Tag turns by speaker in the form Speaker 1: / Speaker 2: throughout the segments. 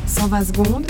Speaker 1: 120 secondes.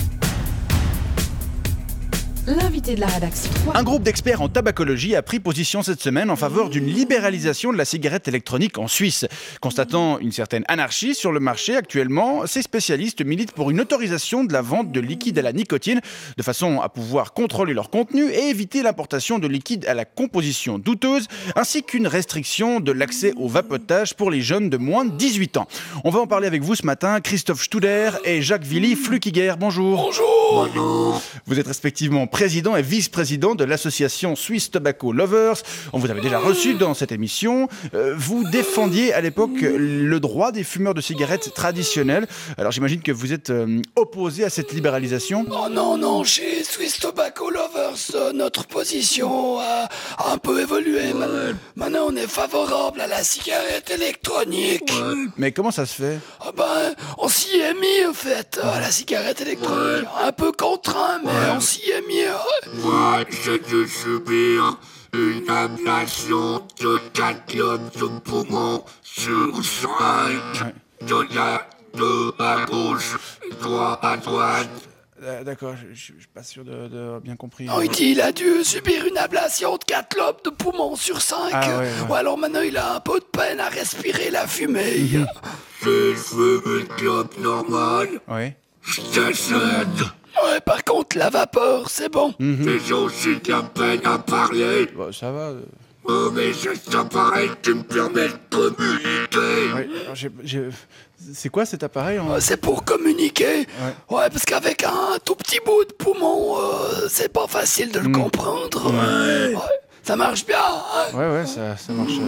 Speaker 1: L'invité de la rédaction.
Speaker 2: Un groupe d'experts en tabacologie a pris position cette semaine en faveur d'une libéralisation de la cigarette électronique en Suisse. Constatant une certaine anarchie sur le marché actuellement, ces spécialistes militent pour une autorisation de la vente de liquides à la nicotine, de façon à pouvoir contrôler leur contenu et éviter l'importation de liquides à la composition douteuse, ainsi qu'une restriction de l'accès au vapotage pour les jeunes de moins de 18 ans. On va en parler avec vous ce matin, Christophe Studer et Jacques-Willy Flukiger. Bonjour.
Speaker 3: Bonjour.
Speaker 2: Vous êtes respectivement président et vice-président de l'association Swiss Tobacco Lovers. On vous avait déjà reçu dans cette émission. Vous défendiez à l'époque le droit des fumeurs de cigarettes traditionnelles. Alors j'imagine que vous êtes opposé à cette libéralisation.
Speaker 3: Oh non, chez Swiss Tobacco Lovers, notre position a un peu évolué. Maintenant, on est favorable à la cigarette électronique.
Speaker 2: Mais comment ça se fait ?
Speaker 3: On s'y est mis, en fait, à la cigarette électronique. Un peu contraint, mais on s'y est mis.
Speaker 4: Moi, j'ai dû subir une ablation de 4 clopes de poumon sur 5. De à gauche, 3 à droite.
Speaker 2: D'accord, je suis pas sûr de bien compris.
Speaker 3: Non, il a dû subir une ablation de 4 lobes de poumon sur 5.
Speaker 2: Ouais.
Speaker 3: Ou alors maintenant, il a un peu de peine à respirer la fumée.
Speaker 4: Si je fume une clope normale,
Speaker 2: Ouais.
Speaker 4: je décède.
Speaker 3: Ouais, par contre, la vapeur, c'est bon.
Speaker 4: J'ai aussi de la peine à parler.
Speaker 2: Bon, ça va.
Speaker 4: Oh, mais cet appareil qui me permet de communiquer.
Speaker 2: Ouais. Alors, c'est quoi cet appareil
Speaker 3: C'est pour communiquer. Ouais, parce qu'avec un tout petit bout de poumon, c'est pas facile de le comprendre. Ouais. Ça marche bien.
Speaker 2: Ouais, ça marche très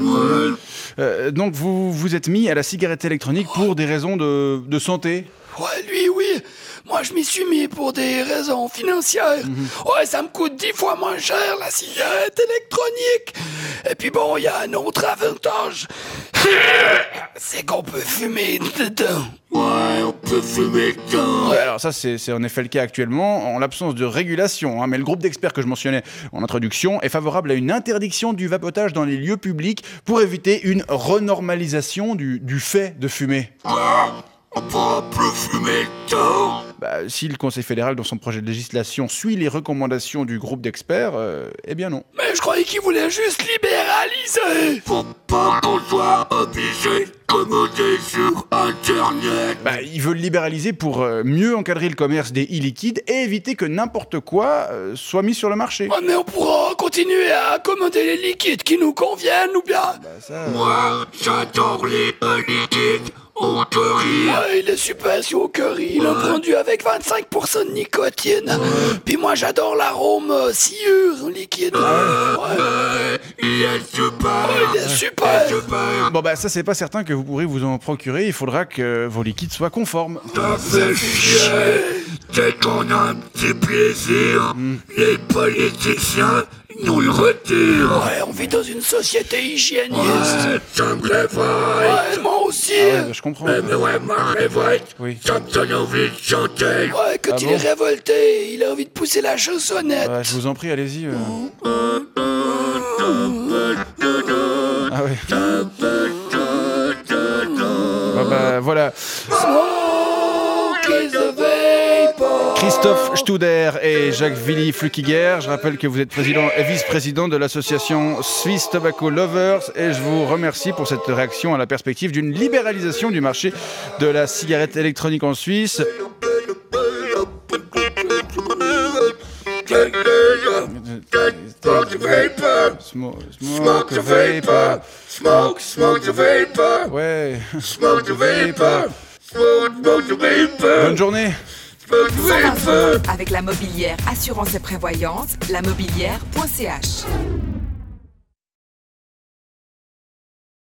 Speaker 2: bien. Donc vous vous êtes mis à la cigarette électronique pour des raisons de santé ?
Speaker 3: Ouais, lui, oui. Moi, je m'y suis mis pour des raisons financières. Ouais, ça me coûte 10 fois moins cher, la cigarette électronique. Et puis bon, il y a un autre avantage. C'est qu'on peut fumer dedans.
Speaker 4: Ouais, on peut fumer dedans.
Speaker 2: Ouais, alors ça, c'est en effet le cas actuellement, en l'absence de régulation. Mais le groupe d'experts que je mentionnais en introduction est favorable à une interdiction du vapotage dans les lieux publics pour éviter une renormalisation du fait de fumer.
Speaker 4: On pourra plus fumer dedans.
Speaker 2: Si le Conseil fédéral, dans son projet de législation, suit les recommandations du groupe d'experts, eh bien non.
Speaker 3: Mais je croyais qu'il voulait juste libéraliser.
Speaker 4: Faut pas qu'on soit obligé de commander sur Internet.
Speaker 2: Il veut le libéraliser pour mieux encadrer le commerce des e-liquides et éviter que n'importe quoi soit mis sur le marché.
Speaker 3: Ouais, mais on pourra continuer à commander les liquides qui nous conviennent ou bien.
Speaker 4: Moi, j'adore les liquides au curry.
Speaker 3: Ouais, il est super au curry. Il est produit avec 25% de nicotine. Puis moi, j'adore l'arôme sciure liquide.
Speaker 4: Il est super.
Speaker 3: Il est super.
Speaker 2: Bon ça c'est pas certain que vous pourrez vous en procurer, il faudra que vos liquides soient conformes.
Speaker 4: Ça fait chier. Dès qu'on a un petit plaisir, les politiciens nous le retirent.
Speaker 3: Ouais, on vit dans une société hygiéniste.
Speaker 4: Ouais, ça me révolte.
Speaker 3: Ouais, moi aussi.
Speaker 2: Je comprends.
Speaker 4: Mais ouais, ma révolte,
Speaker 2: Oui.
Speaker 4: ça me donne envie de chanter.
Speaker 3: Ouais, quand il est révolté, il a envie de pousser la chansonnette.
Speaker 2: Je vous en prie, allez-y. Ah ouais. Voilà.
Speaker 3: Smoke is a vapor.
Speaker 2: Christophe Studer et Jacques-Willy Flukiger. Je rappelle que vous êtes président et vice-président de l'association Swiss Tobacco Lovers et je vous remercie pour cette réaction à la perspective d'une libéralisation du marché de la cigarette électronique en Suisse.
Speaker 4: Smoke the vapor.
Speaker 2: Smoke the vapor.
Speaker 4: Smoke the vapor.
Speaker 2: Ouais.
Speaker 4: Smoke the vapor. Smoke the vapor.
Speaker 2: Bonne journée.
Speaker 4: Smoke the
Speaker 1: 120
Speaker 4: vapor.
Speaker 1: secondes avec la mobilière assurance et prévoyance, lamobilière.ch.